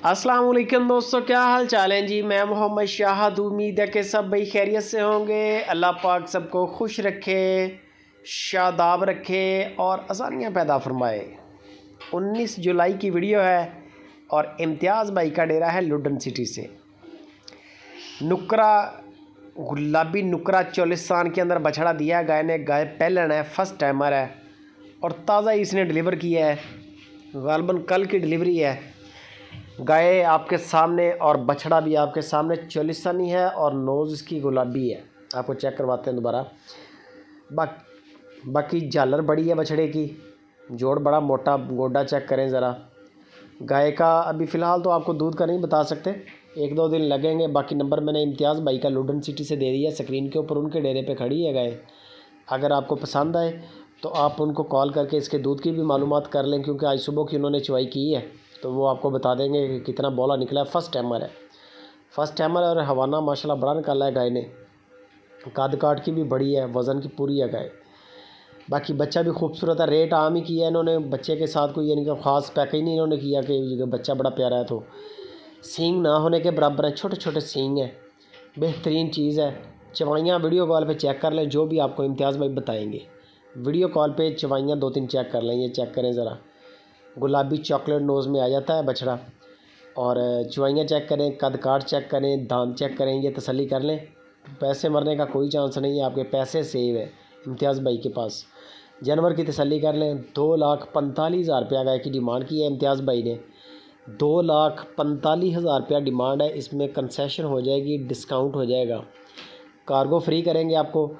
अस्सलाम वालेकुम दोस्तों, क्या हाल चाल है जी। मैं मोहम्मद शाहद, उम्मीद है कि सब भाई खैरियत से होंगे। अल्लाह पाक सबको खुश रखे, शादाब रखे और आसानियाँ पैदा फरमाए। 19 जुलाई की वीडियो है और इम्तियाज़ भाई का डेरा है लुडन सिटी से। नुकरा गुलाबी नुकरा चोलिस्तान के अंदर बछड़ा दिया गाय ने। गाय पहलन है, फर्स्ट टाइमर है और ताज़ा ही इसने डिलीवर किया है। गालबन कल की डिलीवरी है। गाय आपके सामने और बछड़ा भी आपके सामने चोलिस्तानी है और नोज़ इसकी गुलाबी है। आपको चेक करवाते हैं दोबारा। बाकी झालर बड़ी है बछड़े की, जोड़ बड़ा मोटा, गोडा चेक करें ज़रा। गाय का अभी फ़िलहाल तो आपको दूध का नहीं बता सकते, 1-2 दिन लगेंगे। बाकी नंबर मैंने इम्तियाज़ भाई का लुडन सिटी से दे दिया स्क्रीन के ऊपर। उनके डेरे पे खड़ी है गाय। अगर आपको पसंद आए तो आप उनको कॉल करके इसके दूध की भी मालूमात कर लें, क्योंकि आज सुबह की उन्होंने चवाई की है तो वो आपको बता देंगे कि कितना बोला निकला है। फर्स्ट टाइमर है, फर्स्ट टाइमर और हवाना माशाल्लाह बड़ा निकाला है गाय ने। कद काट की भी बड़ी है, वज़न की पूरी है गाय। बाकी बच्चा भी खूबसूरत है। रेट आम ही किया है इन्होंने, बच्चे के साथ कोई यानी कि ख़ास पैकेज नहीं इन्होंने किया कि बच्चा बड़ा प्यारा है। तो सींग ना होने के बराबर है, छोटे छोटे सींग हैं, बेहतरीन चीज़ है। चवाइयाँ वीडियो कॉल पे चेक कर लें, जो भी आपको इम्तियाज़ भाई बताएंगे। वीडियो कॉल पे चवाइयाँ 2-3 चेक कर लें। ये चेक करें ज़रा, गुलाबी चॉकलेट नोज़ में आ जाता है बछड़ा। और चवाइयाँ चेक करें, कद काट चेक करें, दांत चेक करें, ये तसल्ली कर लें। पैसे मरने का कोई चांस नहीं है, आपके पैसे सेव है इम्तियाज़ भाई के पास। जानवर की तसल्ली कर लें। 2,45,000 रुपया गाय की डिमांड की है इम्तियाज़ भाई ने। 2,45,000 रुपया डिमांड है। इसमें कंसेशन हो जाएगी, डिस्काउंट हो जाएगा, कार्गो फ्री करेंगे आपको।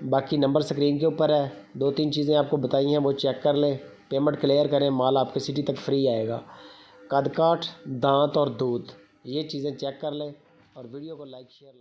बाकी नंबर स्क्रीन के ऊपर है। 2-3 चीज़ें आपको बताई हैं, वो चेक कर लें, पेमेंट क्लियर करें, माल आपके सिटी तक फ्री आएगा। कद काट, दांत और दूध, ये चीज़ें चेक कर लें और वीडियो को लाइक शेयर